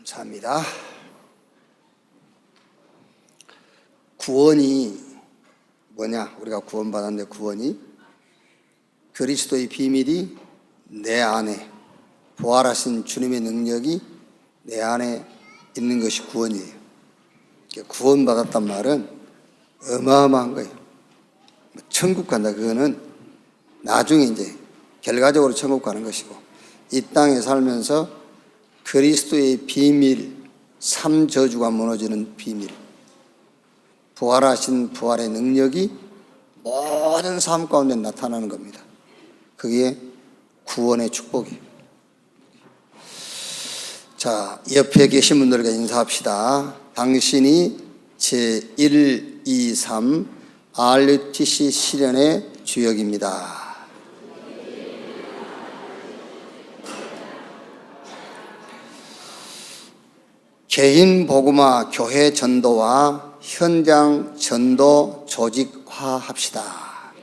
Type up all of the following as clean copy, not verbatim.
감사합니다. 구원이 뭐냐? 우리가 구원받았는데 구원이 그리스도의 비밀이 내 안에, 부활하신 주님의 능력이 내 안에 있는 것이 구원이에요. 구원받았단 말은 어마어마한 거예요. 천국 간다, 그거는 나중에 이제 결과적으로 천국 가는 것이고, 이 땅에 살면서 그리스도의 비밀, 삼저주가 무너지는 비밀, 부활하신 부활의 능력이 모든 삶 가운데 나타나는 겁니다. 그게 구원의 축복이에요. 자, 옆에 계신 분들과 인사합시다. 당신이 제1, 2, 3 RUTC 실현의 주역입니다. 개인 복음화 교회 전도와 현장 전도 조직화 합시다.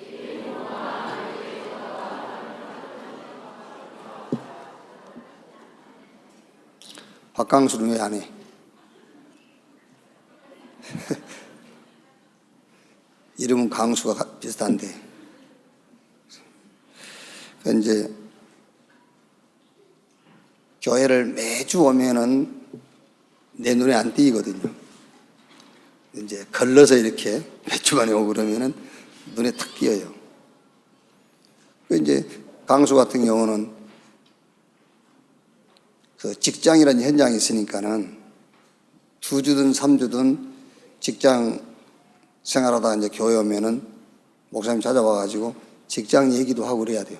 박강수는 왜 안 해? 이름은 강수가 비슷한데. 이제 교회를 매주 오면은 내 눈에 안 띄거든요. 이제 걸러서 이렇게 몇 주 만에 오고 그러면은 눈에 탁 띄어요. 이제 강수 같은 경우는 그 직장이라는 현장이 있으니까는 2주든 3주든 직장 생활하다가 이제 교회 오면은 목사님 찾아와가지고 직장 얘기도 하고 그래야 돼요.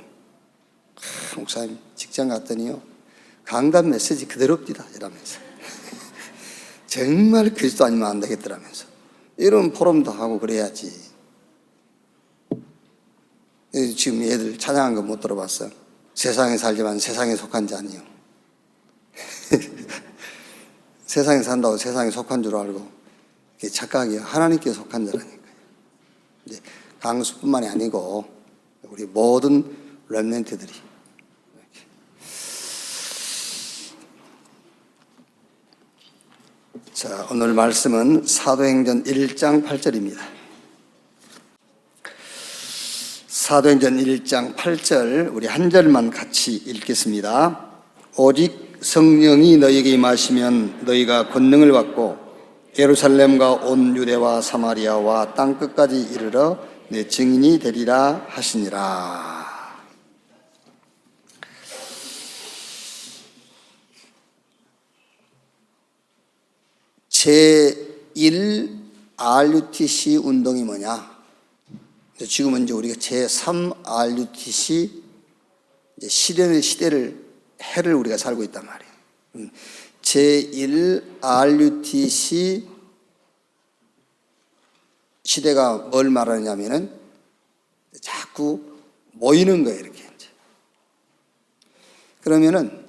목사님 직장 갔더니요, 강단 메시지 그대로입니다 이러면서. 정말 그리스도 아니면 안 되겠더라면서. 이런 포럼도 하고 그래야지. 지금 얘들 찬양한 거 못 들어봤어? 세상에 살지만 세상에 속한 자 아니요. 세상에 산다고 세상에 속한 줄 알고, 그게 착각이에요. 하나님께 속한 자라니까요. 이제 강수뿐만이 아니고 우리 모든 렘넌트들이. 자, 오늘 말씀은 사도행전 1장 8절입니다. 사도행전 1장 8절 우리 한 절만 같이 읽겠습니다. 오직 성령이 너희에게 임하시면 너희가 권능을 받고 예루살렘과 온 유대와 사마리아와 땅끝까지 이르러 내 증인이 되리라 하시니라. 제1 RUTC 운동이 뭐냐? 지금은 이제 우리가 제3 RUTC 실현의 해를 우리가 살고 있단 말이에요. 제1 RUTC 시대가 뭘 말하냐면은 자꾸 모이는 거예요, 이렇게. 그러면은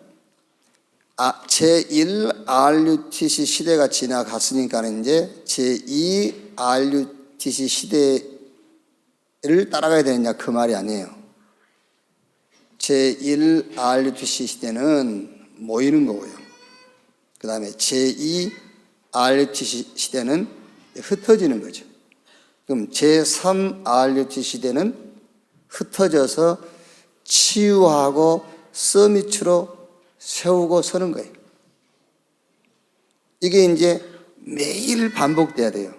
제1 RUTC 시대가 지나갔으니까 이제 제2 RUTC 시대를 따라가야 되느냐, 그 말이 아니에요. 제1 RUTC 시대는 모이는 거고요. 그 다음에 제2 RUTC 시대는 흩어지는 거죠. 그럼 제3 RUTC 시대는 흩어져서 치유하고 서밋으로 세우고 서는 거예요. 이게 이제 매일 반복돼야 돼요.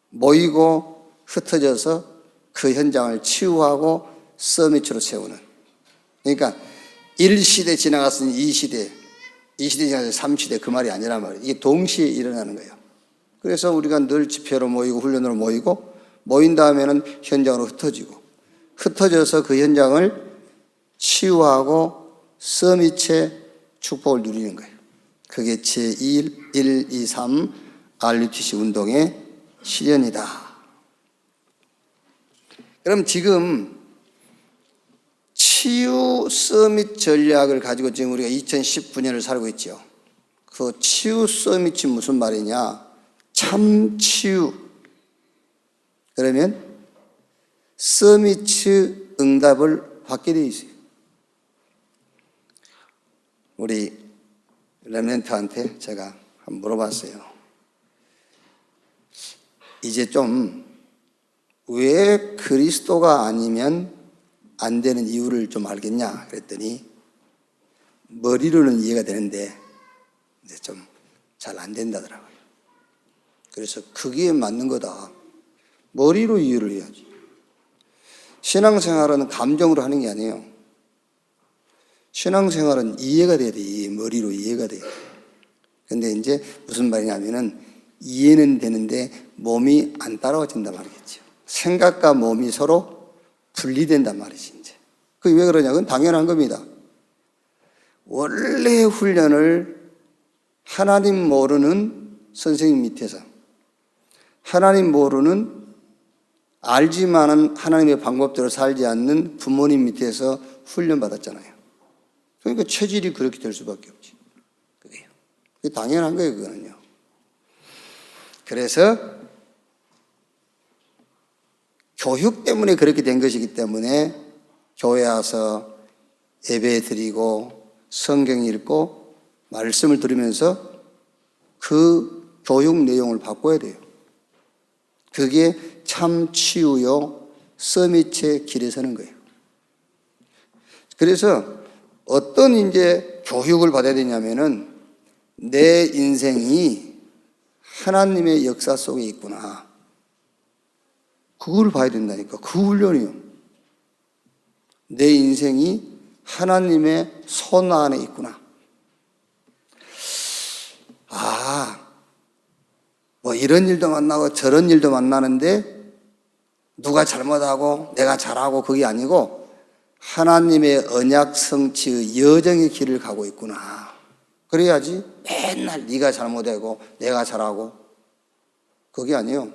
모이고 흩어져서 그 현장을 치유하고 서밋으로 세우는. 그러니까 1시대 지나갔으니 2시대, 2시대 지나서 3시대, 그 말이 아니란 말이에요. 이게 동시에 일어나는 거예요. 그래서 우리가 늘 집회로 모이고 훈련으로 모이고, 모인 다음에는 현장으로 흩어져서 그 현장을 치유하고 서밋의 축복을 누리는 거예요. 그게 제1, 1, 2, 3 RUTC 운동의 실현이다. 그럼 지금 치유 서밋 전략을 가지고 지금 우리가 2019년을 살고 있죠. 그 치유 서밋이 무슨 말이냐? 참 치유. 그러면 서밋 응답을 받게 되어 있어요. 우리 렘넌트한테 제가 한번 물어봤어요. 이제 좀 왜 그리스도가 아니면 안 되는 이유를 좀 알겠냐 그랬더니 머리로는 이해가 되는데 이제 좀 잘 안 된다더라고요. 그래서 그게 맞는 거다. 머리로 이해를 해야지. 신앙생활은 감정으로 하는 게 아니에요. 신앙생활은 이해가 돼야 돼. 머리로 이해가 돼요. 근데 이제 무슨 말이냐면은 이해는 되는데 몸이 안 따라와진단 말이겠죠. 생각과 몸이 서로 분리된단 말이지, 이제. 그게 왜 그러냐? 그건 당연한 겁니다. 원래 훈련을 하나님 모르는 선생님 밑에서, 하나님 모르는 알지만은 하나님의 방법대로 살지 않는 부모님 밑에서 훈련받았잖아요. 그러니까 체질이 그렇게 될 수밖에 없지. 그게요. 그게 당연한 거예요, 그거는요. 그래서 교육 때문에 그렇게 된 것이기 때문에 교회 와서 예배 드리고 성경 읽고 말씀을 들으면서 그 교육 내용을 바꿔야 돼요. 그게 참 치유요 서밋의 길에 서는 거예요. 그래서 어떤 이제 교육을 받아야 되냐면은 내 인생이 하나님의 역사 속에 있구나. 그걸 봐야 된다니까. 그 훈련이요. 내 인생이 하나님의 손 안에 있구나. 뭐 이런 일도 만나고 저런 일도 만나는데 누가 잘못하고 내가 잘하고 그게 아니고 하나님의 언약 성취의 여정의 길을 가고 있구나. 그래야지 맨날 네가 잘못하고 내가 잘하고 그게 아니에요.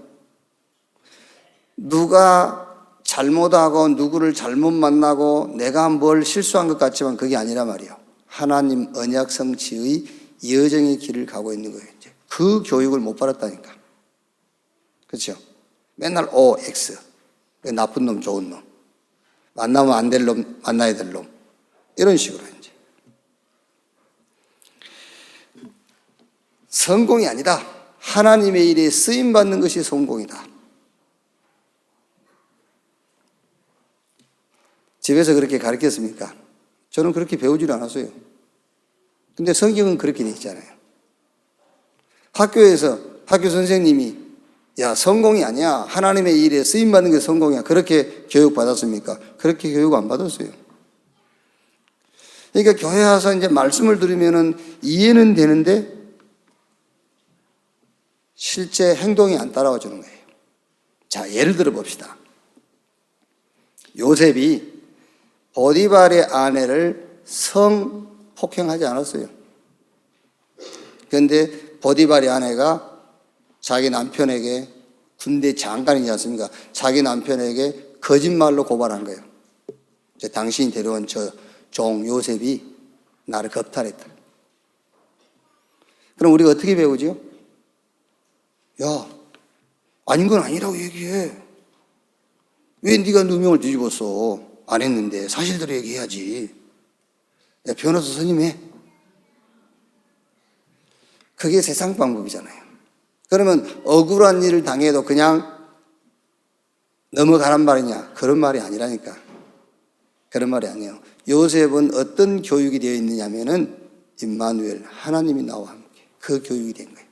누가 잘못하고 누구를 잘못 만나고 내가 뭘 실수한 것 같지만 그게 아니란 말이에요. 하나님 언약 성취의 여정의 길을 가고 있는 거예요. 이제 그 교육을 못 받았다니까. 그렇죠? 맨날 O, X. 나쁜 놈, 좋은 놈. 만나면 안 될 놈, 만나야 될 놈. 이런 식으로 이제. 성공이 아니다. 하나님의 일에 쓰임 받는 것이 성공이다. 집에서 그렇게 가르쳤습니까? 저는 그렇게 배우질 않았어요. 근데 성경은 그렇게 돼 있잖아요. 학교에서 학교 선생님이 야, 성공이 아니야. 하나님의 일에 쓰임 받는 게 성공이야. 그렇게 교육 받았습니까? 그렇게 교육 안 받았어요. 그러니까 교회 와서 이제 말씀을 들으면은 이해는 되는데 실제 행동이 안 따라와 주는 거예요. 자, 예를 들어 봅시다. 요셉이 보디발의 아내를 성폭행하지 않았어요. 그런데 보디발의 아내가 자기 남편에게 군대 장관이지 않습니까? 자기 남편에게 거짓말로 고발한 거예요. 당신이 데려온 저 종 요셉이 나를 겁탈했다. 그럼 우리가 어떻게 배우죠? 야, 아닌 건 아니라고 얘기해. 왜 네가 누명을 뒤집었어? 안 했는데 사실대로 얘기해야지. 야, 변호사 선임해. 그게 세상 방법이잖아요. 그러면 억울한 일을 당해도 그냥 넘어가란 말이냐? 그런 말이 아니라니까. 그런 말이 아니에요. 요셉은 어떤 교육이 되어 있느냐면은 임마누엘, 하나님이 나와 함께. 그 교육이 된 거예요.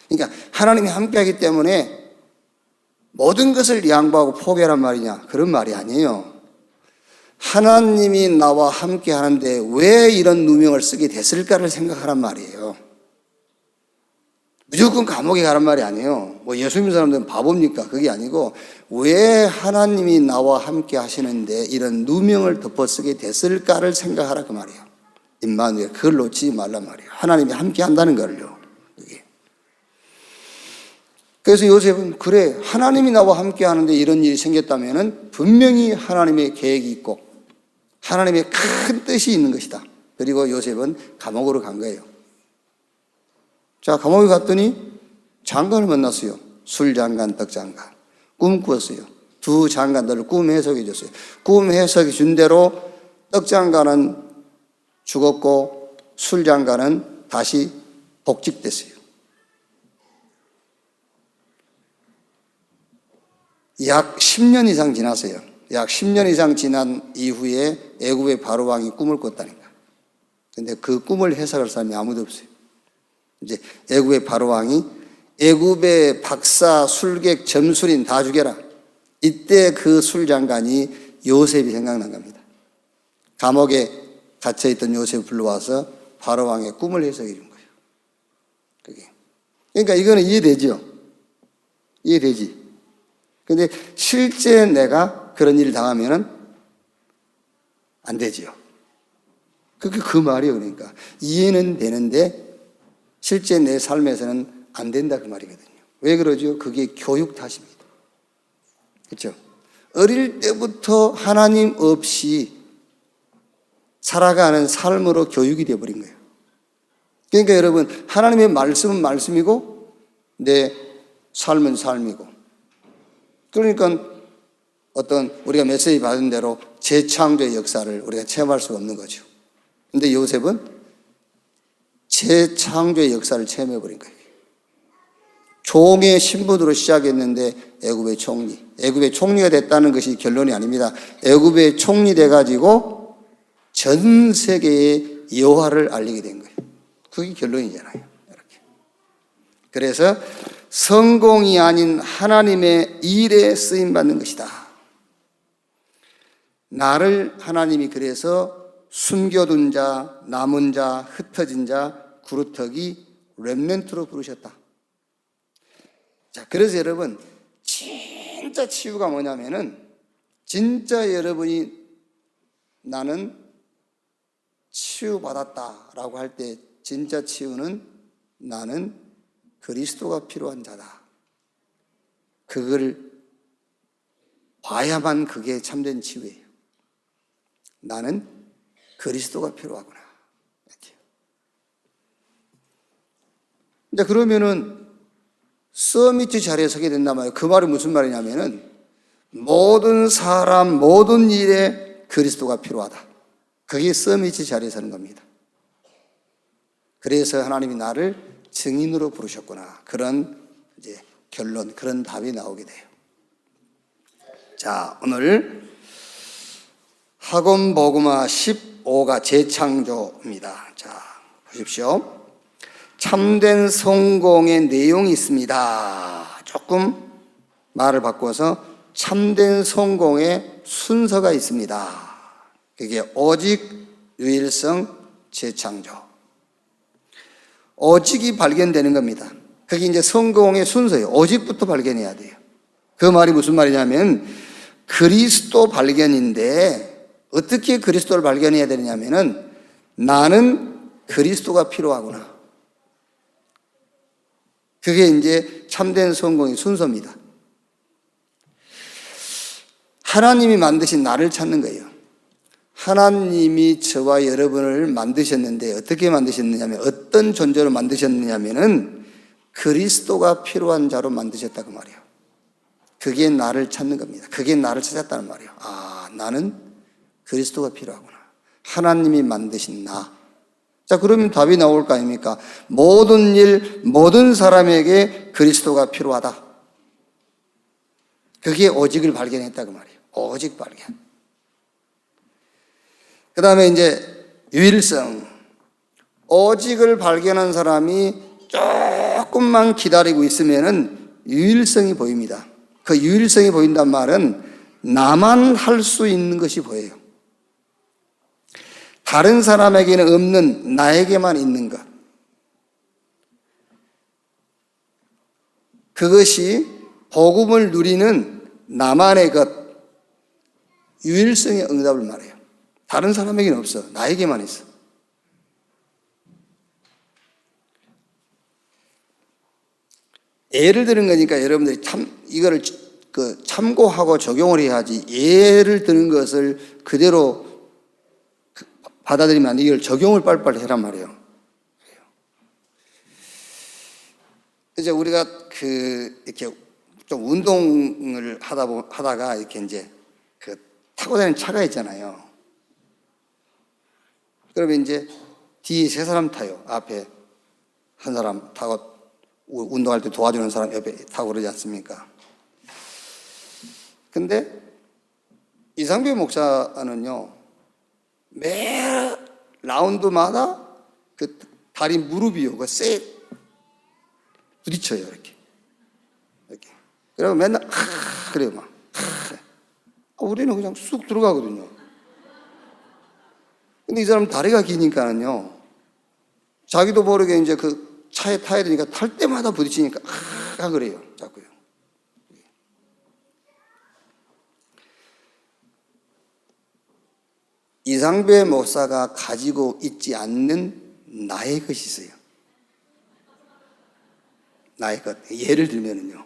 그러니까 하나님이 함께 하기 때문에 모든 것을 양보하고 포기하란 말이냐? 그런 말이 아니에요. 하나님이 나와 함께 하는데 왜 이런 누명을 쓰게 됐을까를 생각하란 말이에요. 무조건 감옥에 가란 말이 아니에요. 뭐 예수 믿는 사람들은 바보입니까? 그게 아니고 왜 하나님이 나와 함께 하시는데 이런 누명을 덮어쓰게 됐을까를 생각하라 그 말이에요. 임마누엘, 그걸 놓치지 말란 말이에요. 하나님이 함께 한다는 거를요. 그게. 그래서 요셉은 그래, 하나님이 나와 함께 하는데 이런 일이 생겼다면은 분명히 하나님의 계획이 있고 하나님의 큰 뜻이 있는 것이다. 그리고 요셉은 감옥으로 간 거예요. 자, 감옥에 갔더니 장관을 만났어요. 술장관, 떡장관. 꿈 꾸었어요. 두 장관들을 꿈 해석해 줬어요. 꿈 해석해 준 대로 떡장관은 죽었고 술장관은 다시 복직됐어요. 약 10년 이상 지났어요. 약 10년 이상 지난 이후에 애굽의 바로 왕이 꿈을 꿨다니까. 근데 그 꿈을 해석할 사람이 아무도 없어요. 이제 애굽의 바로 왕이 애굽의 박사, 술객, 점술인 다 죽여라. 이때 그 술장관이 요셉이 생각난 겁니다. 감옥에 갇혀있던 요셉을 불러와서 바로 왕의 꿈을 해석해 준 거예요. 그게. 그러니까 이거는 이해되죠? 이해되지? 근데 실제 내가 그런 일을 당하면은 안 되지요. 그게 그 말이에요. 그러니까 이해는 되는데 실제 내 삶에서는 안 된다 그 말이거든요. 왜 그러죠? 그게 교육 탓입니다. 그렇죠? 어릴 때부터 하나님 없이 살아가는 삶으로 교육이 되어버린 거예요. 그러니까 여러분, 하나님의 말씀은 말씀이고 내 삶은 삶이고, 그러니까 어떤 우리가 메시지 받은 대로 재창조의 역사를 우리가 체험할 수가 없는 거죠. 근데 요셉은 재창조의 역사를 체험해버린 거예요. 종의 신분으로 시작했는데 애굽의 총리, 애굽의 총리가 됐다는 것이 결론이 아닙니다. 애굽의 총리 돼가지고 전 세계에 여호와를 알리게 된 거예요. 그게 결론이잖아요. 이렇게. 그래서 성공이 아닌 하나님의 일에 쓰임 받는 것이다. 나를 하나님이 그래서 숨겨둔 자, 남은 자, 흩어진 자, 구루터기, 렘넌트로 부르셨다. 자, 그래서 여러분, 진짜 치유가 뭐냐면은, 진짜 여러분이 나는 치유받았다라고 할 때, 진짜 치유는 나는 그리스도가 필요한 자다. 그걸 봐야만 그게 참된 치유예요. 나는 그리스도가 필요하구나. 이렇게. 이제 그러면은 서밋 자리에 서게 된단 말이에요. 그 말이 무슨 말이냐면은 모든 사람, 모든 일에 그리스도가 필요하다. 그게 서밋 자리에 서는 겁니다. 그래서 하나님이 나를 증인으로 부르셨구나. 그런 이제 결론, 그런 답이 나오게 돼요. 자, 오늘 학원 복음화 15가 재창조입니다. 자, 보십시오. 참된 성공의 내용이 있습니다. 조금 말을 바꿔서 참된 성공의 순서가 있습니다. 그게 오직, 유일성, 재창조. 오직이 발견되는 겁니다. 그게 이제 성공의 순서예요. 오직부터 발견해야 돼요. 그 말이 무슨 말이냐면 그리스도 발견인데 어떻게 그리스도를 발견해야 되느냐면은 나는 그리스도가 필요하구나. 그게 이제 참된 성공의 순서입니다. 하나님이 만드신 나를 찾는 거예요. 하나님이 저와 여러분을 만드셨는데 어떻게 만드셨느냐면 어떤 존재로 만드셨느냐면은 그리스도가 필요한 자로 만드셨다고 말이에요. 그게 나를 찾는 겁니다. 그게 나를 찾았다는 말이에요. 아, 나는 그리스도가 필요하구나. 하나님이 만드신 나. 자, 그러면 답이 나올 거 아닙니까? 모든 일, 모든 사람에게 그리스도가 필요하다. 그게 오직을 발견했다고 말이에요. 오직 발견. 그 다음에 이제 유일성. 오직을 발견한 사람이 조금만 기다리고 있으면은 유일성이 보입니다. 그 유일성이 보인단 말은 나만 할 수 있는 것이 보여요. 다른 사람에게는 없는 나에게만 있는 것. 그것이 복음을 누리는 나만의 것, 유일성의 응답을 말해요. 다른 사람에게는 없어. 나에게만 있어. 예를 드는 거니까 여러분들이 이거를 참고하고 적용을 해야지. 예를 드는 것을 그대로 받아들이면 안 돼. 이걸 적용을 빨리빨리 해란 말이에요. 이제 우리가 이렇게 좀 운동을 하다가 이렇게 이제 타고 다니는 차가 있잖아요. 그러면 이제 뒤에 세 사람 타요. 앞에 한 사람 타고 운동할 때 도와주는 사람 옆에 타고 그러지 않습니까? 근데 이상배 목사는요, 매 라운드마다 그 다리 무릎이요, 그 쎄 부딪혀요, 이렇게. 그리고 맨날 그래요, 막. 우리는 그냥 쑥 들어가거든요. 근데 이 사람 다리가 기니까는요, 자기도 모르게 이제 그 차에 타야 되니까 탈 때마다 부딪히니까 그래요, 자꾸요. 이상배 목사가 가지고 있지 않는 나의 것이 있어요. 나의 것. 예를 들면은요,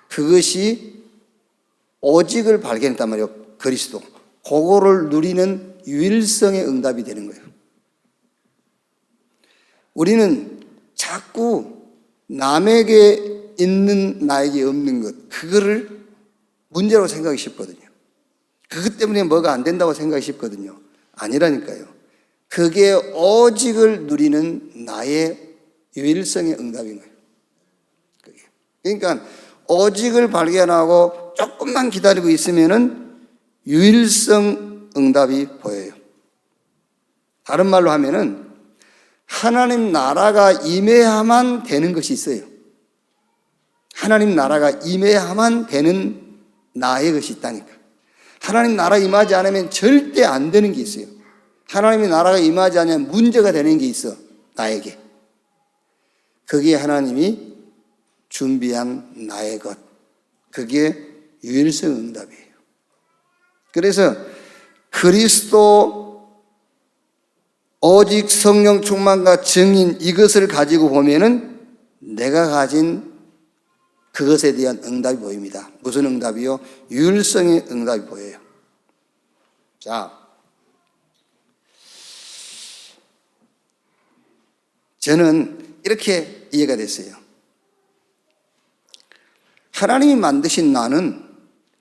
그것이 오직을 발견했단 말이에요. 그리스도. 그거를 누리는 유일성의 응답이 되는 거예요. 우리는 자꾸 남에게 있는 나에게 없는 것, 그거를 문제라고 생각하기 쉽거든요. 그것 때문에 뭐가 안 된다고 생각하기 쉽거든요. 아니라니까요. 그게 오직을 누리는 나의 유일성의 응답인 거예요. 그러니까 오직을 발견하고 조금만 기다리고 있으면은 유일성 응답이 보여요. 다른 말로 하면은 하나님 나라가 임해야만 되는 것이 있어요. 하나님 나라가 임해야만 되는 나의 것이 있다니까. 하나님 나라 임하지 않으면 절대 안 되는 게 있어요. 하나님의 나라가 임하지 않으면 문제가 되는 게 있어, 나에게. 그게 하나님이 준비한 나의 것. 그게 유일성 응답이에요. 그래서 그리스도 오직 성령 충만과 증인 이것을 가지고 보면은 내가 가진 그것에 대한 응답이 보입니다. 무슨 응답이요? 유일성의 응답이 보여요. 자, 저는 이렇게 이해가 됐어요. 하나님이 만드신 나는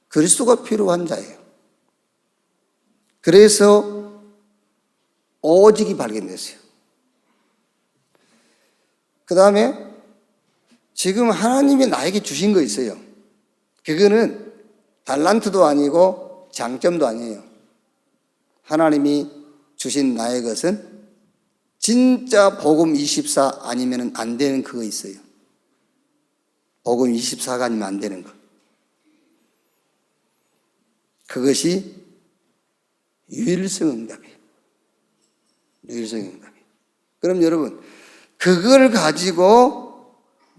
그리스도가 필요한 자예요. 그래서 오직이 발견됐어요. 그 다음에 지금 하나님이 나에게 주신 거 있어요. 그거는 달란트도 아니고 장점도 아니에요. 하나님이 주신 나의 것은 진짜 복음 24 아니면 안 되는 그거 있어요. 복음 24가 아니면 안 되는 거. 그것이 유일성 응답이에요. 유일성 응답이에요. 그럼 여러분, 그걸 가지고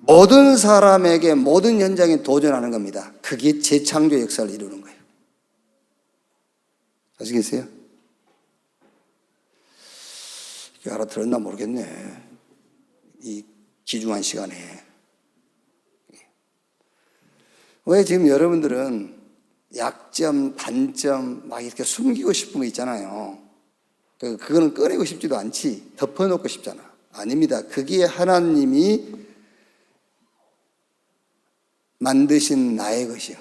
모든 사람에게 모든 현장에 도전하는 겁니다. 그게 재창조 역사를 이루는 거예요. 아시겠어요? 이게 알아들었나 모르겠네. 이 귀중한 시간에. 왜 지금 여러분들은 약점, 단점 막 이렇게 숨기고 싶은 거 있잖아요. 그거는 꺼내고 싶지도 않지. 덮어놓고 싶잖아. 아닙니다. 그게 하나님이 만드신 나의 것이요.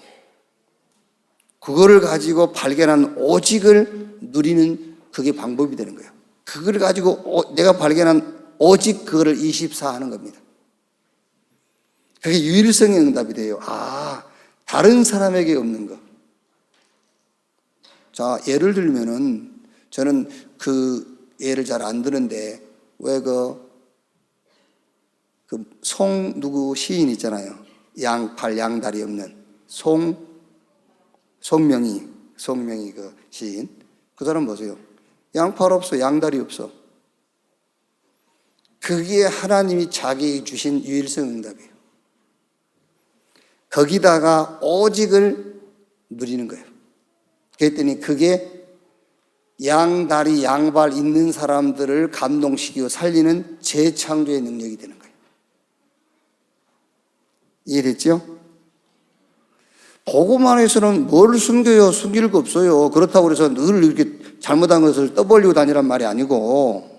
그거를 가지고 발견한 오직을 누리는 그게 방법이 되는 거예요. 그걸 가지고 내가 발견한 오직 그거를 24 하는 겁니다. 그게 유일성의 응답이 돼요. 아, 다른 사람에게 없는 거. 자, 예를 들면은 저는 그 예를 잘 안 드는데 왜 송 누구 시인 있잖아요. 양팔 양다리 없는 송명희 그 시인. 그 사람 보세요. 양팔 없어, 양다리 없어. 그게 하나님이 자기에게 주신 유일성 응답이에요. 거기다가 오직을 누리는 거예요. 그랬더니 그게 양다리 양발 있는 사람들을 감동시키고 살리는 재창조의 능력이 되는 거예요. 이해됐죠? 복음 안에서는 뭘 숨겨요? 숨길 거 없어요. 그렇다고 해서 늘 이렇게 잘못한 것을 떠벌리고 다니란 말이 아니고,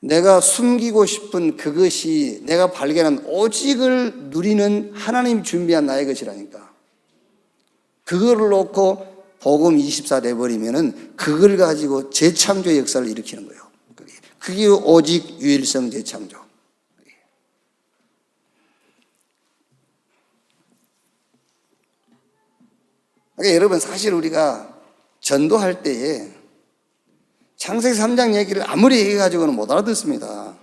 내가 숨기고 싶은 그것이 내가 발견한 오직을 누리는 하나님 준비한 나의 것이라니까. 그거를 놓고 복음 24 내버리면은 그걸 가지고 재창조의 역사를 일으키는 거예요. 그게 오직 유일성 재창조. 그러니까 여러분 사실 우리가 전도할 때에 창세기 3장 얘기를 아무리 얘기해가지고는 못 알아듣습니다.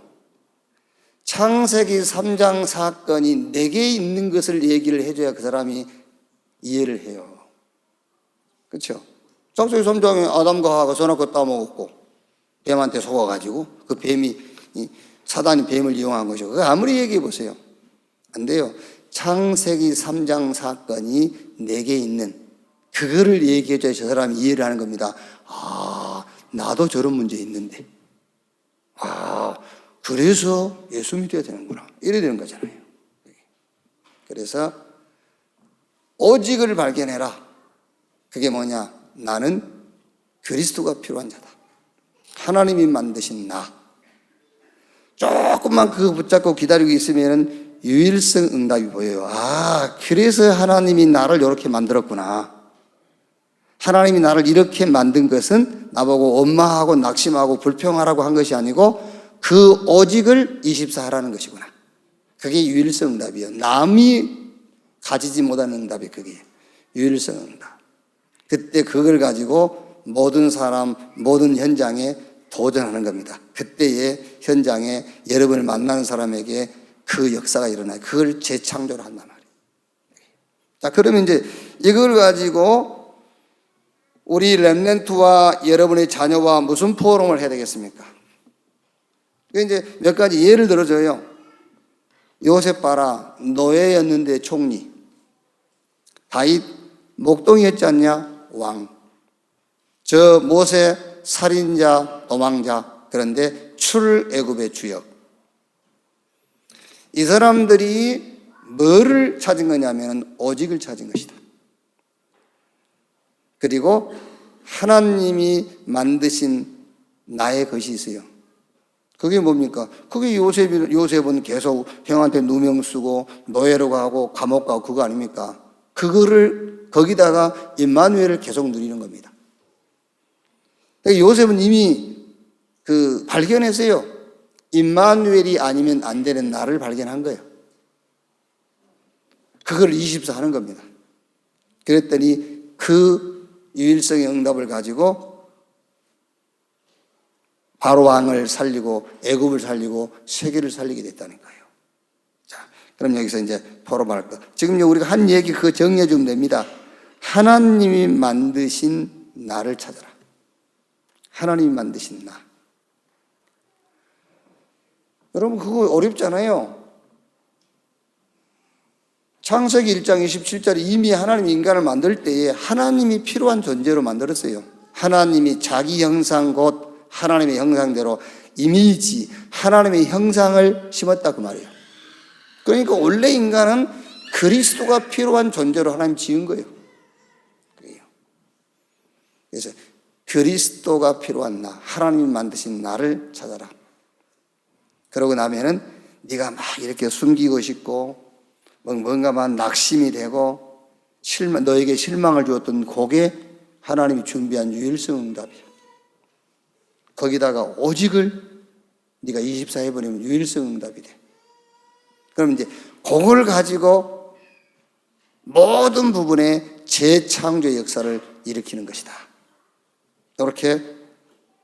창세기 3장 사건이 내게 있는 것을 얘기를 해줘야 그 사람이 이해를 해요. 그렇죠? 창세기 3장에 아담과 하와가 선악과 따먹었고 뱀한테 속아가지고 그 뱀이 사단이 뱀을 이용한 것이고 그거 아무리 얘기해 보세요. 안 돼요. 창세기 3장 사건이 내게 있는 그거를 얘기해줘야 저 사람이 이해를 하는 겁니다. 아, 나도 저런 문제 있는데. 아, 그래서 예수 믿어야 되는구나. 이래야 되는 거잖아요. 그래서 오직을 발견해라. 그게 뭐냐? 나는 그리스도가 필요한 자다. 하나님이 만드신 나. 조금만 그거 붙잡고 기다리고 있으면 유일성 응답이 보여요. 아, 그래서 하나님이 나를 이렇게 만들었구나. 하나님이 나를 이렇게 만든 것은 나보고 원망하고 낙심하고 불평하라고 한 것이 아니고 그 오직을 24하라는 것이구나. 그게 유일성 응답이에요. 남이 가지지 못하는 응답이 그게 유일성 응답. 그때 그걸 가지고 모든 사람, 모든 현장에 도전하는 겁니다. 그때의 현장에 여러분을 만나는 사람에게 그 역사가 일어나요. 그걸 재창조를 한단 말이에요. 자, 그러면 이제 이걸 가지고 우리 렘넌트와 여러분의 자녀와 무슨 포럼을 해야 되겠습니까? 이제 몇 가지 예를 들어줘요. 요셉 봐라. 노예였는데 총리. 다윗 목동이었지 않냐? 왕. 저 모세 살인자, 도망자. 그런데 출애굽의 주역. 이 사람들이 뭐를 찾은 거냐면 오직을 찾은 것이다. 그리고 하나님이 만드신 나의 것이 있어요. 그게 뭡니까? 그게 요셉은 계속 형한테 누명 쓰고 노예로 가고 감옥 가고 그거 아닙니까? 그거를 거기다가 임마누엘을 계속 누리는 겁니다. 요셉은 이미 발견했어요. 임마누엘이 아니면 안 되는 나를 발견한 거예요. 그걸 24 하는 겁니다. 그랬더니 그 유일성의 응답을 가지고 바로 왕을 살리고 애굽을 살리고 세계를 살리게 됐다니까요. 자, 그럼 여기서 이제 포럼할 거. 지금 우리가 한 얘기 그거 정리해 주면 됩니다. 하나님이 만드신 나를 찾아라. 하나님이 만드신 나. 여러분 그거 어렵잖아요. 창세기 1장 27절에 이미 하나님이 인간을 만들 때에 하나님이 필요한 존재로 만들었어요. 하나님이 자기 형상 곧 하나님의 형상대로 이미지, 하나님의 형상을 심었다 그 말이에요. 그러니까 원래 인간은 그리스도가 필요한 존재로 하나님 지은 거예요. 그래서 그리스도가 필요한 나, 하나님이 만드신 나를 찾아라. 그러고 나면은 네가 막 이렇게 숨기고 싶고 뭔가만 낙심이 되고 너에게 실망을 주었던 그게 하나님이 준비한 유일성 응답이에요. 거기다가 오직을 네가 24 해버리면 유일성 응답이 돼. 그럼 이제 그걸 가지고 모든 부분에 재창조의 역사를 일으키는 것이다. 이렇게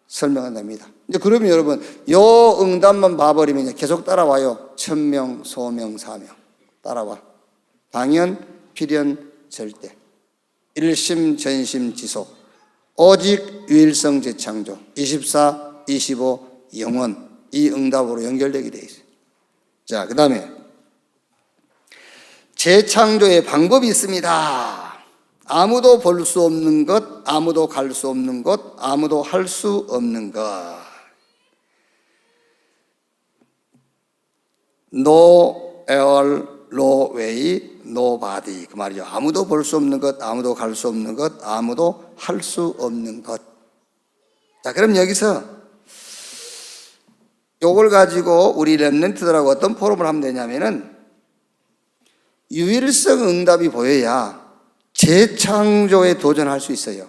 설명한답니다. 이제 그러면 여러분, 요 응답만 봐버리면 계속 따라와요. 천명, 소명, 사명. 따라와. 당연, 필연, 절대. 일심, 전심, 지속. 오직, 유일성, 재창조. 24, 25, 영원. 이 응답으로 연결되게 되어 있어요. 자, 그 다음에 재창조의 방법이 있습니다. 아무도 볼 수 없는 것, 아무도 갈 수 없는 것, 아무도 할 수 없는 것. No air, no way, no body. 그 말이죠. 아무도 볼 수 없는 것, 아무도 갈 수 없는 것, 아무도 할 수 없는 것. 자, 그럼 여기서 요걸 가지고 우리 렘넌트들하고 어떤 포럼을 하면 되냐면은 유일성 응답이 보여야 재창조에 도전할 수 있어요.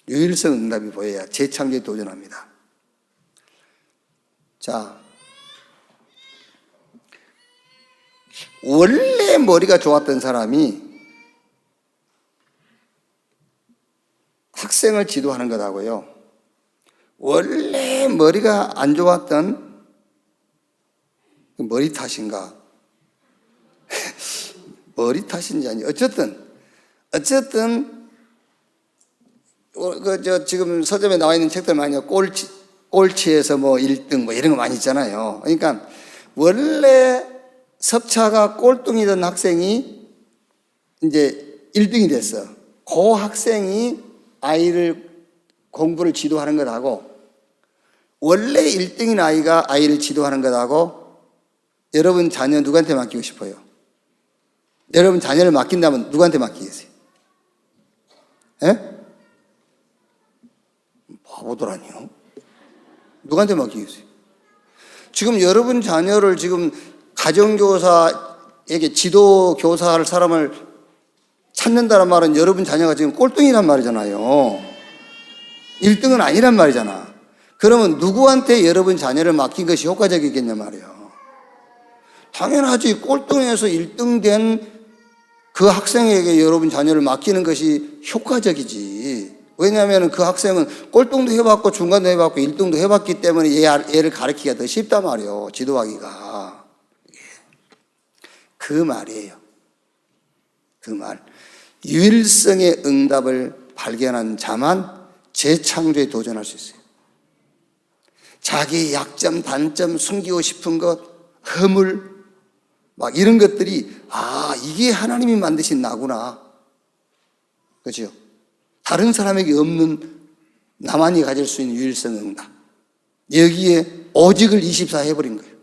유일성 응답이 보여야 재창조에 도전합니다. 자, 원래 머리가 좋았던 사람이 학생을 지도하는 것하고요, 원래 머리가 안 좋았던 머리 탓인가? 머리 탓인지 아니, 어쨌든 지금 서점에 나와 있는 책들 많이 꼴찌에서 뭐 1등 뭐 이런 거 많이 있잖아요. 그러니까 원래 석차가 꼴등이던 학생이 이제 1등이 됐어. 그 학생이 아이를 공부를 지도하는 것하고, 원래 1등인 아이가 아이를 지도하는 것하고, 여러분 자녀 누구한테 맡기고 싶어요? 여러분 자녀를 맡긴다면 누구한테 맡기겠어요? 예? 바보더라니요. 누구한테 맡기겠어요? 지금 여러분 자녀를 지금 가정교사에게 지도교사할 사람을 찾는다는 말은 여러분 자녀가 지금 꼴등이란 말이잖아요. 1등은 아니란 말이잖아. 그러면 누구한테 여러분 자녀를 맡긴 것이 효과적이겠냐 말이에요. 당연하지. 꼴등에서 1등 된 그 학생에게 여러분 자녀를 맡기는 것이 효과적이지. 왜냐하면 그 학생은 꼴등도 해봤고 중간도 해봤고 1등도 해봤기 때문에 얘를 가르치기가 더 쉽단 말이에요. 지도하기가. 그 말이에요. 그 말. 유일성의 응답을 발견한 자만 재창조에 도전할 수 있어요. 자기의 약점, 단점, 숨기고 싶은 것, 허물, 막 이런 것들이, 이게 하나님이 만드신 나구나. 그렇죠? 다른 사람에게 없는 나만이 가질 수 있는 유일성 응답. 여기에 오직을 24 해버린 거예요.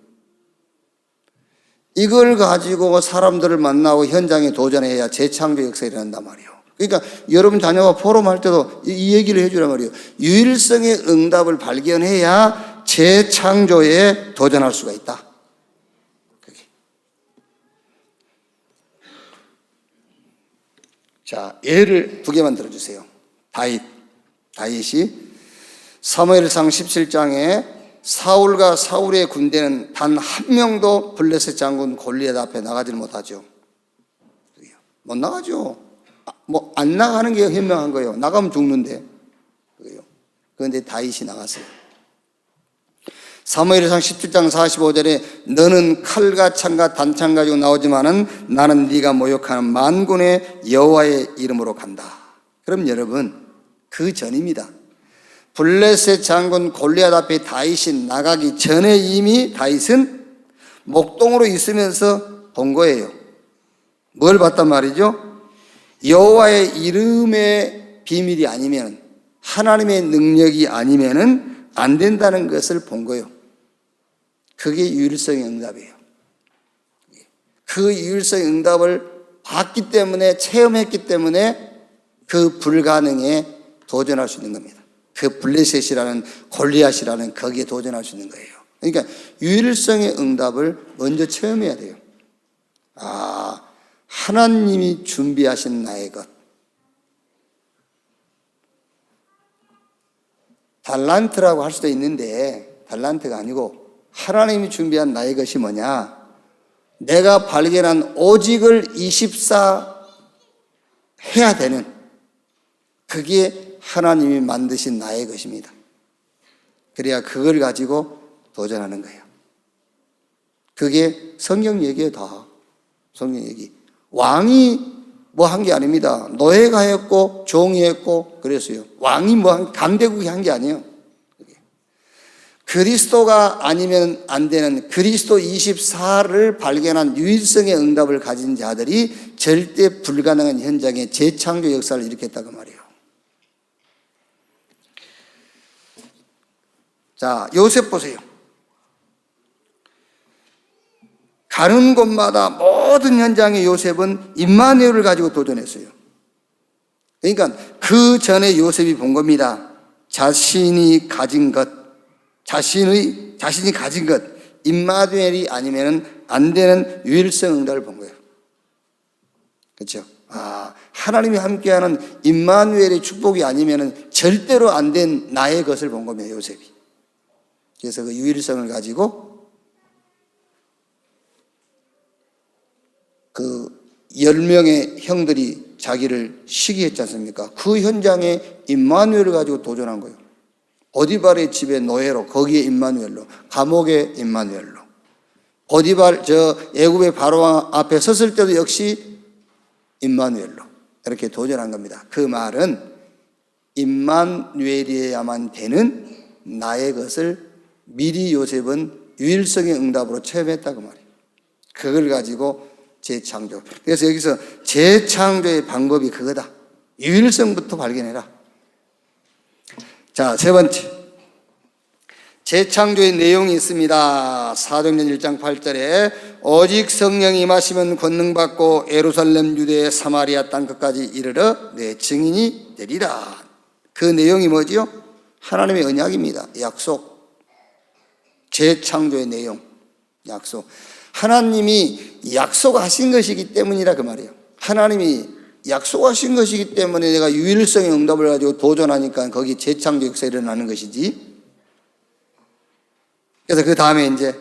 이걸 가지고 사람들을 만나고 현장에 도전해야 재창조 역사가 일어난단 말이에요. 그러니까 여러분 자녀가 포럼할 때도 이 얘기를 해주란 말이에요. 유일성의 응답을 발견해야 재창조에 도전할 수가 있다. 자, 예를 2개만 들어주세요. 다윗이 사무엘상 17장에 사울과 사울의 군대는 단 한 명도 블레셋 장군 골리앗 앞에 나가지를 못하죠. 못 나가죠. 뭐 안 나가는 게 현명한 거예요. 나가면 죽는데. 그런데 다윗이 나갔어요. 사무엘상 17장 45절에 너는 칼과 창과 단창 가지고 나오지만은 나는 네가 모욕하는 만군의 여호와의 이름으로 간다. 그럼 여러분, 그 전입니다. 블레셋 장군 골리앗 앞에 다윗이 나가기 전에 이미 다윗은 목동으로 있으면서 본 거예요. 뭘 봤단 말이죠? 여호와의 이름의 비밀이 아니면, 하나님의 능력이 아니면은 안 된다는 것을 본 거예요. 그게 유일성의 응답이에요. 그 유일성의 응답을 봤기 때문에, 체험했기 때문에 그 불가능에 도전할 수 있는 겁니다. 그 블레셋이라는 골리앗이라는 거기에 도전할 수 있는 거예요. 그러니까 유일성의 응답을 먼저 체험해야 돼요. 하나님이 준비하신 나의 것. 달란트라고 할 수도 있는데 달란트가 아니고 하나님이 준비한 나의 것이 뭐냐? 내가 발견한 오직을 24 해야 되는, 그게 하나님이 만드신 나의 것입니다. 그래야 그걸 가지고 도전하는 거예요. 그게 성경 얘기예요. 다 성경 얘기. 왕이 뭐 한 게 아닙니다. 노예가 했고 종이 했고 그랬어요. 왕이 뭐 강대국이 한 게 아니에요. 그리스도가 아니면 안 되는 그리스도 24를 발견한 유일성의 응답을 가진 자들이 절대 불가능한 현장에 재창조 역사를 일으켰다고 말이에요. 자, 요셉 보세요. 가는 곳마다 모든 현장에 요셉은 임마누엘을 가지고 도전했어요. 그러니까 그 전에 요셉이 본 겁니다. 자신이 가진 것, 자신이 가진 것, 임마누엘이 아니면 안 되는 유일성 응답을 본 거예요. 그렇죠? 하나님이 함께하는 임마누엘의 축복이 아니면 절대로 안 된 나의 것을 본 겁니다, 요셉이. 그래서 그 유일성을 가지고 그 10명의 형들이 자기를 시기했지 않습니까? 그 현장에 임마누엘을 가지고 도전한 거예요. 보디발의 집의 노예로, 거기에 임마누엘로, 감옥에 임마누엘로. 보디발 애굽의 바로왕 앞에 섰을 때도 역시 임마누엘로 이렇게 도전한 겁니다. 그 말은 임마누엘이어야만 되는 나의 것을 미리 요셉은 유일성의 응답으로 체험했다고 말이에요. 그걸 가지고 재창조. 그래서 여기서 재창조의 방법이 그거다. 유일성부터 발견해라. 자, 세 번째. 재창조의 내용이 있습니다. 사도행전 1장 8절에 오직 성령이 임하시면 권능받고 예루살렘, 유대, 사마리아 땅끝까지 이르러 내 증인이 되리라. 그 내용이 뭐지요? 하나님의 언약입니다. 약속. 재창조의 내용. 약속. 하나님이 약속하신 것이기 때문이라 그 말이에요. 하나님이 약속하신 것이기 때문에 내가 유일성의 응답을 가지고 도전하니까 거기 재창조 역사가 일어나는 것이지. 그래서 그 다음에 이제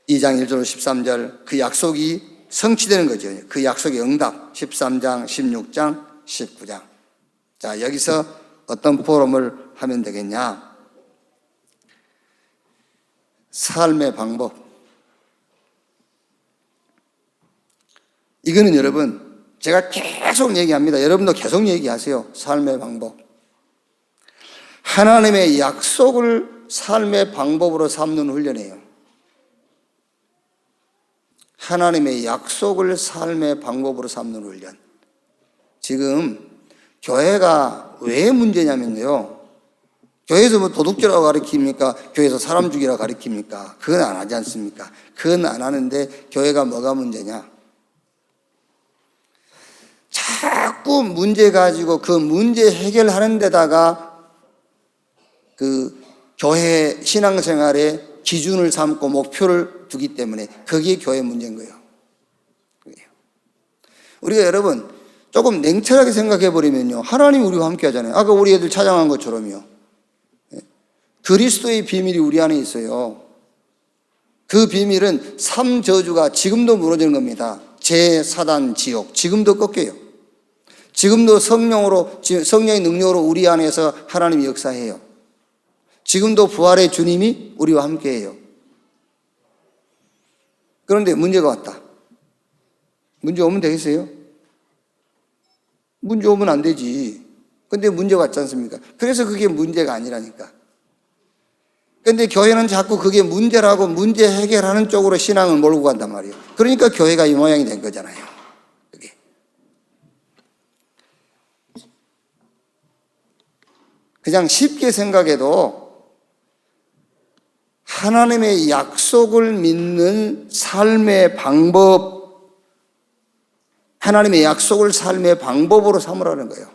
2장 1절 13절 그 약속이 성취되는 거죠. 그 약속의 응답 13장 16장 19장. 자, 여기서 어떤 포럼을 하면 되겠냐. 삶의 방법. 이거는 여러분 제가 계속 얘기합니다. 여러분도 계속 얘기하세요. 삶의 방법. 하나님의 약속을 삶의 방법으로 삼는 훈련이에요. 하나님의 약속을 삶의 방법으로 삼는 훈련. 지금 교회가 왜 문제냐면요. 교회에서 뭐 도둑질하고 가르칩니까? 교회에서 사람 죽이라고 가르칩니까? 그건 안 하지 않습니까? 그건 안 하는데 교회가 뭐가 문제냐? 자꾸 문제 가지고 그 문제 해결하는 데다가 그 교회 신앙생활의 기준을 삼고 목표를 두기 때문에 그게 교회 문제인 거예요. 우리가 여러분 조금 냉철하게 생각해 버리면요. 하나님이 우리와 함께 하잖아요. 아까 우리 애들 찬양한 것처럼요. 그리스도의 비밀이 우리 안에 있어요. 그 비밀은 3저주가 지금도 무너지는 겁니다. 사단, 지옥. 지금도 꺾여요. 지금도 성령의 능력으로 우리 안에서 하나님이 역사해요. 지금도 부활의 주님이 우리와 함께해요. 그런데 문제가 왔다. 문제 오면 되겠어요? 문제 오면 안 되지. 근데 문제가 왔지 않습니까? 그래서 그게 문제가 아니라니까. 근데 교회는 자꾸 그게 문제라고 문제 해결하는 쪽으로 신앙을 몰고 간단 말이에요. 그러니까 교회가 이 모양이 된 거잖아요. 그게. 그냥 쉽게 생각해도 하나님의 약속을 믿는 삶의 방법, 하나님의 약속을 삶의 방법으로 삼으라는 거예요.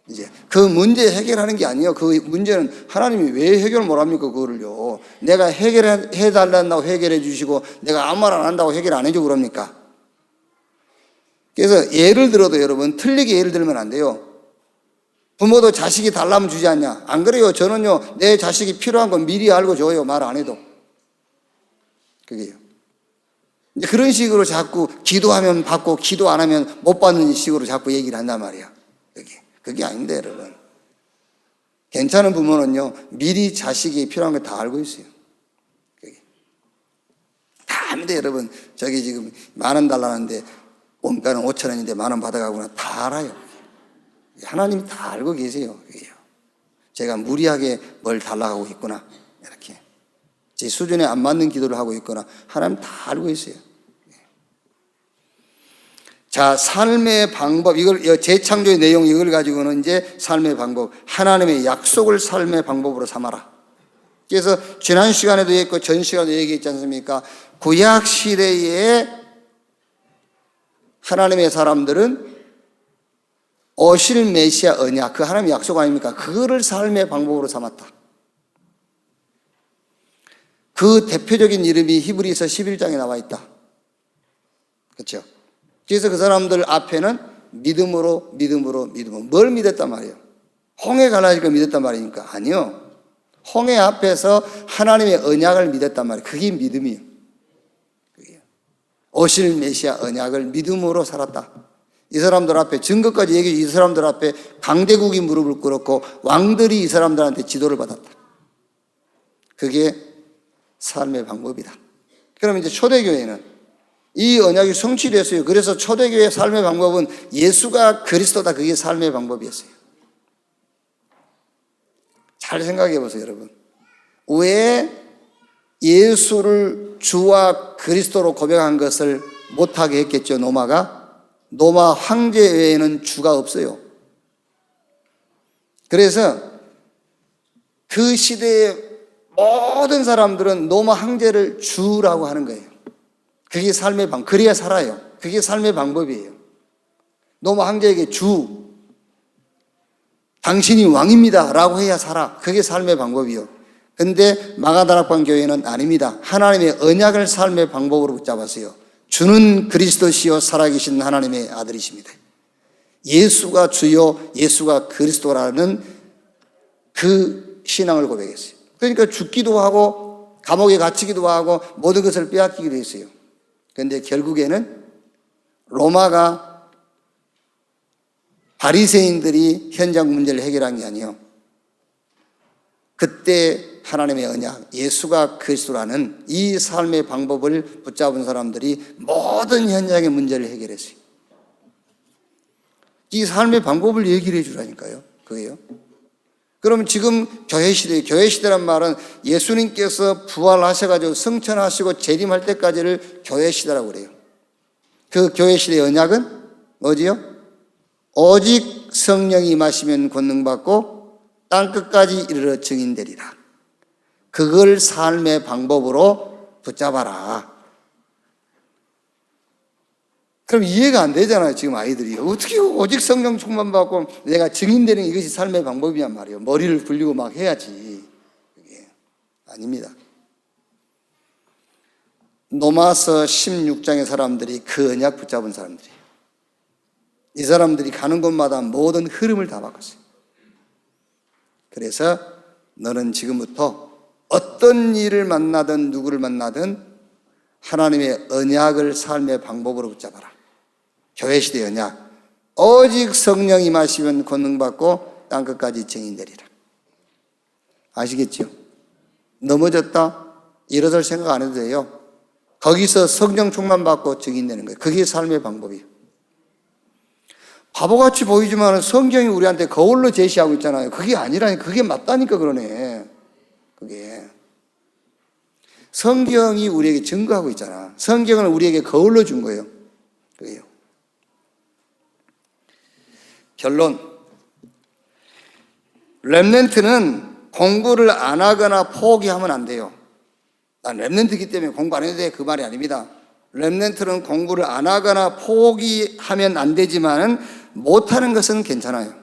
이제 그 문제 해결하는 게 아니에요. 그 문제는 하나님이 왜 해결 못 합니까? 그거를요. 내가 해결해 달란다고 해결해 주시고 내가 아무 말 안 한다고 해결 안 해주고 그럽니까? 그래서 예를 들어도 여러분 틀리게 예를 들면 안 돼요. 부모도 자식이 달라면 주지 않냐? 안 그래요. 저는요 내 자식이 필요한 건 미리 알고 줘요. 말 안 해도. 그게요. 이제 그런 식으로 자꾸 기도하면 받고 기도 안 하면 못 받는 식으로 자꾸 얘기를 한단 말이야. 그게 아닌데 여러분. 괜찮은 부모는요 미리 자식이 필요한 거 다 알고 있어요. 다 아는데 여러분 저기 지금 10,000원 달라는데 원가는 5,000원인데 10,000원 받아가구나 다 알아요. 하나님이 다 알고 계세요. 그게요. 제가 무리하게 뭘 달라고 있구나 이렇게 제 수준에 안 맞는 기도를 하고 있거나 하나님 다 알고 있어요. 자, 삶의 방법, 이걸, 재창조의 내용, 이걸 가지고는 이제 삶의 방법, 하나님의 약속을 삶의 방법으로 삼아라. 그래서 지난 시간에도 얘기했고, 전 시간에도 얘기했지 않습니까? 구약 시대에 하나님의 사람들은 오실 메시아 언약, 그 하나님의 약속 아닙니까? 그거를 삶의 방법으로 삼았다. 그 대표적인 이름이 히브리서 11장에 나와 있다. 그렇죠? 그래서 그 사람들 앞에는 믿음으로 뭘 믿었단 말이에요? 홍해 갈라질 걸 믿었단 말이니까 아니요. 홍해 앞에서 하나님의 언약을 믿었단 말이에요. 그게 믿음이에요. 오실 메시아 언약을 믿음으로 살았다. 이 사람들 앞에 증거까지 얘기해. 이 사람들 앞에 강대국이 무릎을 꿇었고 왕들이 이 사람들한테 지도를 받았다. 그게 삶의 방법이다. 그럼 이제 초대교회는 이 언약이 성취됐어요. 그래서 초대교회의 삶의 방법은 예수가 그리스도다. 그게 삶의 방법이었어요. 잘 생각해 보세요, 여러분. 왜 예수를 주와 그리스도로 고백한 것을 못하게 했겠죠, 노마가? 노마 황제 외에는 주가 없어요. 그래서 그 시대의 모든 사람들은 노마 황제를 주라고 하는 거예요. 그게 삶의 방법. 그래야 살아요. 그게 삶의 방법이에요. 노마 황제에게 주, 당신이 왕입니다 라고 해야 살아. 그게 삶의 방법이요. 근데 마가다락방 교회는 아닙니다. 하나님의 언약을 삶의 방법으로 붙잡았어요. 주는 그리스도시요 살아계신 하나님의 아들이십니다. 예수가 주요, 예수가 그리스도라는 그 신앙을 고백했어요. 그러니까 죽기도 하고 감옥에 갇히기도 하고 모든 것을 빼앗기기도 했어요. 그런데 결국에는 로마가 바리새인들이 현장 문제를 해결한 게 아니에요. 그때 하나님의 언약, 예수가 그리스도라는 이 삶의 방법을 붙잡은 사람들이 모든 현장의 문제를 해결했어요. 이 삶의 방법을 얘기를 해주라니까요. 그게요. 그럼 지금 교회 시대란 말은 예수님께서 부활하셔가지고 승천하시고 재림할 때까지를 교회 시대라고 그래요. 그 교회 시대의 언약은 뭐지요? 오직 성령이 임하시면 권능받고 땅끝까지 이르러 증인되리라. 그걸 삶의 방법으로 붙잡아라. 그럼 이해가 안 되잖아요, 지금 아이들이. 어떻게 오직 성령 충만 받고 내가 증인되는 이것이 삶의 방법이란 말이에요. 머리를 굴리고 막 해야지. 그게 아닙니다. 로마서 16장의 사람들이 그 언약 붙잡은 사람들이에요. 이 사람들이 가는 곳마다 모든 흐름을 다 바꿨어요. 그래서 너는 지금부터 어떤 일을 만나든 누구를 만나든 하나님의 언약을 삶의 방법으로 붙잡아라. 교회 시대의 언약. 오직 성령이 임하시면 권능받고 땅끝까지 증인되리라. 아시겠죠? 넘어졌다? 일어설 생각 안 해도 돼요. 거기서 성령 충만 받고 증인되는 거예요. 그게 삶의 방법이에요. 바보같이 보이지만 성경이 우리한테 거울로 제시하고 있잖아요. 그게 아니라니까. 그게 맞다니까 그러네. 그게. 성경이 우리에게 증거하고 있잖아. 성경을 우리에게 거울로 준 거예요. 그게요. 결론. 렘넌트는 공부를 안 하거나 포기하면 안 돼요. 난 렘넌트이기 때문에 공부 안 해도 돼. 그 말이 아닙니다. 렘넌트는 공부를 안 하거나 포기하면 안 되지만 못하는 것은 괜찮아요.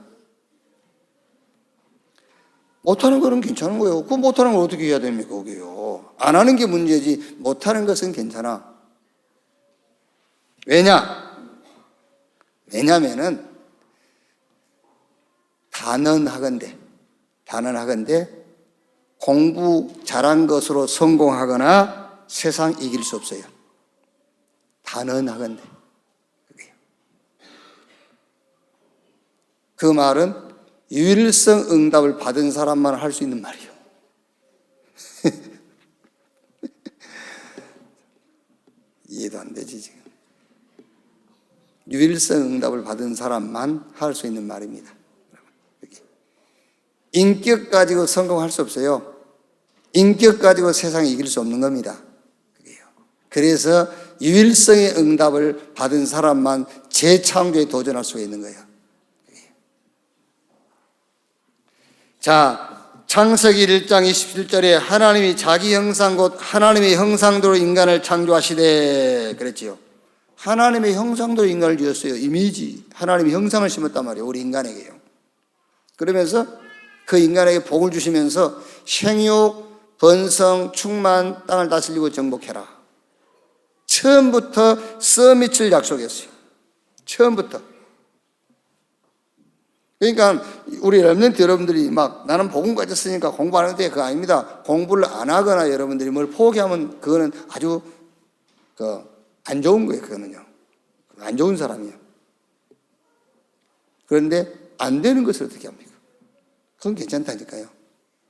못하는 거는 괜찮은 거예요. 그 못하는 걸 어떻게 해야 됩니까? 그게요. 안 하는 게 문제지 못하는 것은 괜찮아. 왜냐면은 단언하건대 공부 잘한 것으로 성공하거나 세상 이길 수 없어요. 단언하건대. 그 말은 유일성 응답을 받은 사람만 할 수 있는 말이에요. 이해도 안 되지 지금. 유일성 응답을 받은 사람만 할 수 있는 말입니다. 인격 가지고 성공할 수 없어요. 인격 가지고 세상에 이길 수 없는 겁니다. 그래서 유일성의 응답을 받은 사람만 재창조에 도전할 수가 있는 거예요. 자, 창세기 1장 27절에 하나님이 자기 형상 곧 하나님의 형상대로 인간을 창조하시되 그랬지요. 하나님의 형상대로 인간을 지었어요. 이미지, 하나님의 형상을 심었단 말이에요. 우리 인간에게요. 그러면서 그 인간에게 복을 주시면서 생육, 번성, 충만, 땅을 다스리고 정복해라. 처음부터 서밋을 약속했어요. 처음부터. 그러니까 우리 렘넌트 여러분들이 막 나는 복음 가졌으니까 공부 안 해도 돼. 그거 아닙니다. 공부를 안 하거나 여러분들이 뭘 포기하면 그거는 아주 안 좋은 거예요. 그거는요. 안 좋은 사람이에요. 그런데 안 되는 것을 어떻게 합니까? 그건 괜찮다니까요.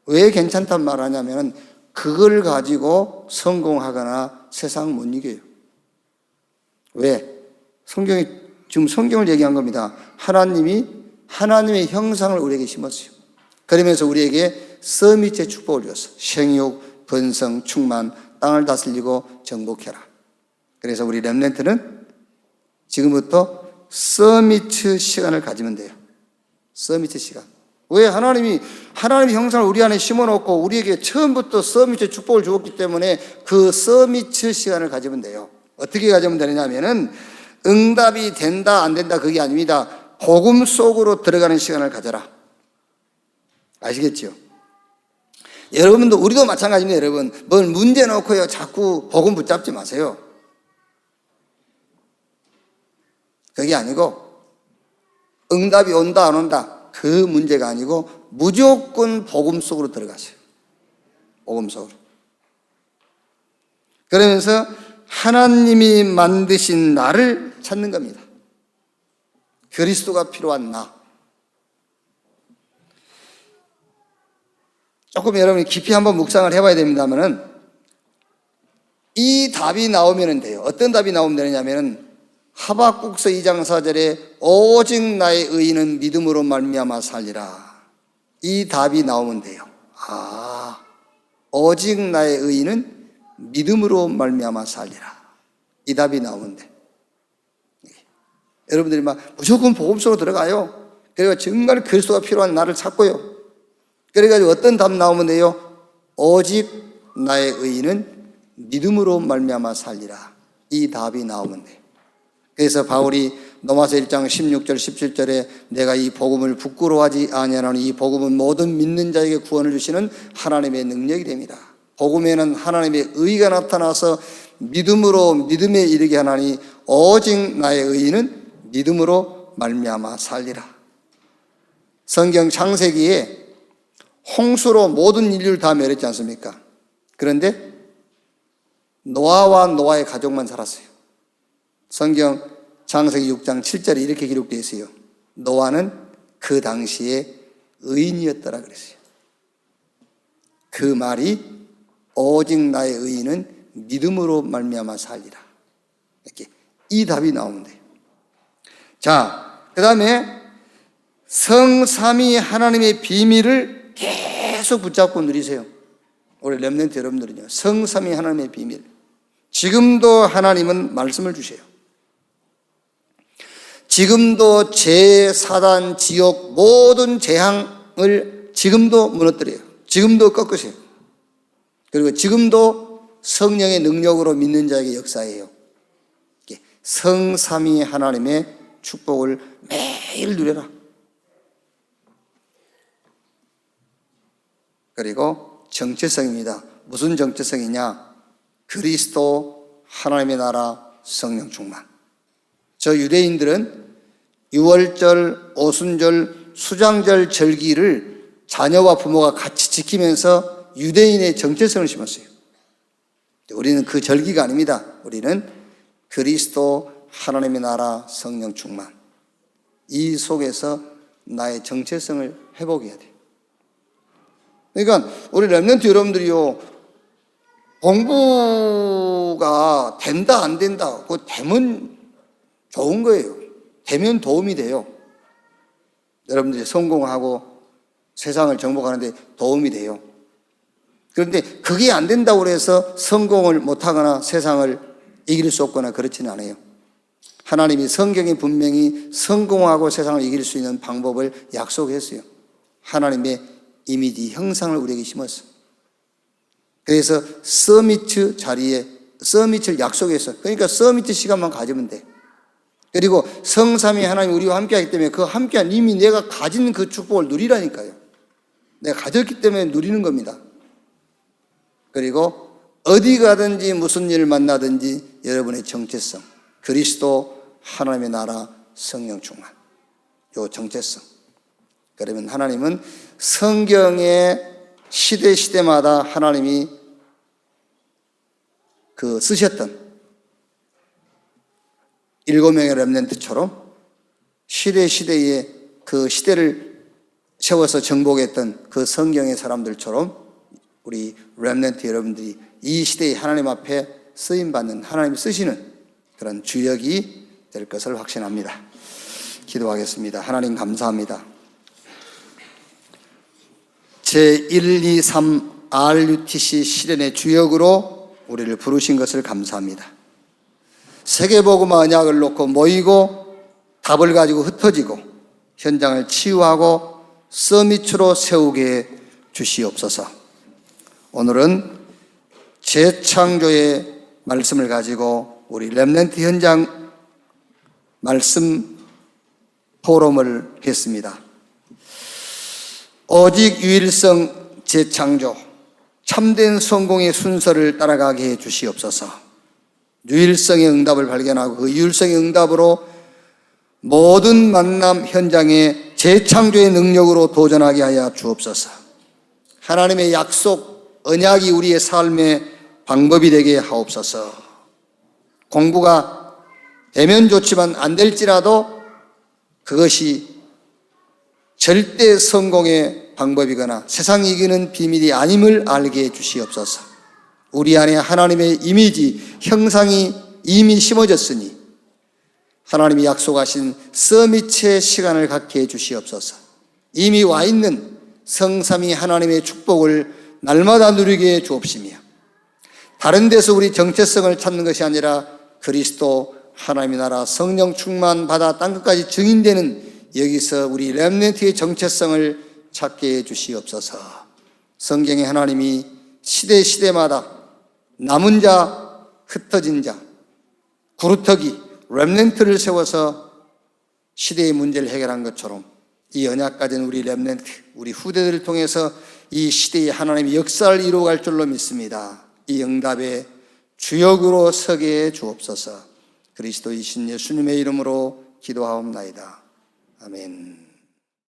왜 괜찮단 말 하냐면 그걸 가지고 성공하거나 세상 못 이겨요. 왜? 지금 성경을 얘기한 겁니다. 하나님이 하나님의 형상을 우리에게 심었어요. 그러면서 우리에게 서밋의 축복을 줬어. 생육, 번성, 충만, 땅을 다스리고 정복해라. 그래서 우리 렘넌트는 지금부터 서밋 시간을 가지면 돼요. 서밋 시간. 왜? 하나님의 형상을 우리 안에 심어놓고 우리에게 처음부터 서밋의 축복을 주었기 때문에 그 서밋 시간을 가지면 돼요. 어떻게 가지면 되느냐면은 응답이 된다 안 된다 그게 아닙니다. 복음 속으로 들어가는 시간을 가져라. 아시겠죠? 여러분도 우리도 마찬가지입니다. 여러분 뭘 문제 놓고요 자꾸 복음 붙잡지 마세요. 그게 아니고 응답이 온다 안 온다 그 문제가 아니고 무조건 복음 속으로 들어가세요. 복음 속으로. 그러면서 하나님이 만드신 나를 찾는 겁니다. 그리스도가 필요한 나. 조금 여러분이 깊이 한번 묵상을 해봐야 됩니다만은 이 답이 나오면 돼요. 어떤 답이 나오면 되느냐면은 하박국서 2장 4절에 오직 나의 의인은 믿음으로 말미암아 살리라. 이 답이 나오면 돼요. 아, 오직 나의 의인은 믿음으로 말미암아 살리라. 이 답이 나오면 돼. 여러분들이 막 무조건 복음 속으로 들어가요. 그리고 정말 그리스도가 필요한 나를 찾고요. 그래가지고 어떤 답 나오면 돼요? 오직 나의 의인은 믿음으로 말미암아 살리라. 이 답이 나오면 돼요. 그래서 바울이 로마서 1장 16절 17절에 내가 이 복음을 부끄러워하지 아니하노니 이 복음은 모든 믿는 자에게 구원을 주시는 하나님의 능력이 됩니다. 복음에는 하나님의 의가 나타나서 믿음에 이르게 하나니 오직 나의 의인은 믿음으로 말미암아 살리라. 성경 창세기에 홍수로 모든 인류를 다 멸했지 않습니까? 그런데 노아와 노아의 가족만 살았어요. 성경 창세기 6장 7절에 이렇게 기록되어 있어요. 노아는 그 당시에 의인이었더라 그랬어요. 그 말이 오직 나의 의인은 믿음으로 말미암아 살리라. 이렇게 이 답이 나오면 돼요. 자, 그 다음에 성삼위 하나님의 비밀을 계속 붙잡고 누리세요. 우리 렘넌트 여러분들은요. 성삼위 하나님의 비밀. 지금도 하나님은 말씀을 주세요. 지금도 죄, 사단, 지옥 모든 재앙을 지금도 무너뜨려요. 지금도 꺾으세요. 그리고 지금도 성령의 능력으로 믿는 자에게 역사해요. 성삼위 하나님의 축복을 매일 누려라. 그리고 정체성입니다. 무슨 정체성이냐? 그리스도, 하나님의 나라, 성령 충만. 저 유대인들은 유월절, 오순절, 수장절 절기를 자녀와 부모가 같이 지키면서 유대인의 정체성을 심었어요. 우리는 그 절기가 아닙니다. 우리는 그리스도, 하나님의 나라, 성령 충만. 이 속에서 나의 정체성을 회복해야 돼요. 그러니까 우리 렘넌트 여러분들이요, 공부가 된다 안 된다 그거 되면 좋은 거예요. 되면 도움이 돼요. 여러분들이 성공하고 세상을 정복하는데 도움이 돼요. 그런데 그게 안 된다고 해서 성공을 못하거나 세상을 이길 수 없거나 그렇지는 않아요. 하나님이 성경에 분명히 성공하고 세상을 이길 수 있는 방법을 약속했어요. 하나님의 이미지 형상을 우리에게 심었어. 그래서 서밋 자리에 서밋을 약속했어. 그러니까 서밋 시간만 가지면 돼. 그리고 성삼위 하나님 우리와 함께하기 때문에 그 함께한 이미 내가 가진 그 축복을 누리라니까요. 내가 가졌기 때문에 누리는 겁니다. 그리고 어디 가든지 무슨 일을 만나든지 여러분의 정체성, 그리스도, 하나님의 나라, 성령 충만. 요 정체성. 그러면 하나님은 성경의 시대마다 하나님이 그 쓰셨던 7명의 렘넌트처럼 시대에 그 시대를 세워서 정복했던 그 성경의 사람들처럼 우리 렘넌트 여러분들이 이 시대에 하나님 앞에 쓰임받는, 하나님이 쓰시는 그런 주역이 될 것을 확신합니다. 기도하겠습니다. 하나님 감사합니다. 제123 RUTC 실현의 주역으로 우리를 부르신 것을 감사합니다. 세계복음화 언약을 놓고 모이고 답을 가지고 흩어지고 현장을 치유하고 서밋으로 세우게 주시옵소서. 오늘은 재창조의 말씀을 가지고 우리 렘넌트 현장 말씀 포럼을 했습니다. 오직 유일성 재창조, 참된 성공의 순서를 따라가게 해 주시옵소서. 유일성의 응답을 발견하고 그 유일성의 응답으로 모든 만남 현장에 재창조의 능력으로 도전하게 하여 주옵소서. 하나님의 약속, 언약이 우리의 삶의 방법이 되게 하옵소서. 공부가 되면 좋지만 안 될지라도 그것이 절대 성공의 방법이거나 세상 이기는 비밀이 아님을 알게 해 주시옵소서. 우리 안에 하나님의 이미지, 형상이 이미 심어졌으니 하나님이 약속하신 서밋의 시간을 갖게 해 주시옵소서. 이미 와 있는 성삼위 하나님의 축복을 날마다 누리게 해 주옵시며, 다른 데서 우리 정체성을 찾는 것이 아니라 그리스도 하나님의 나라 성령 충만 받아 땅끝까지 증인되는 여기서 우리 렘넌트의 정체성을 찾게 해 주시옵소서. 성경에 하나님이 시대마다 남은 자, 흩어진 자, 구루터기, 렘넌트를 세워서 시대의 문제를 해결한 것처럼 이 언약 가진 우리 렘넌트, 우리 후대들을 통해서 이 시대의 하나님의 역사를 이루어갈 줄로 믿습니다. 이 응답의 주역으로 서게 해 주옵소서. 그리스도이신 예수님의 이름으로 기도하옵나이다. 아멘.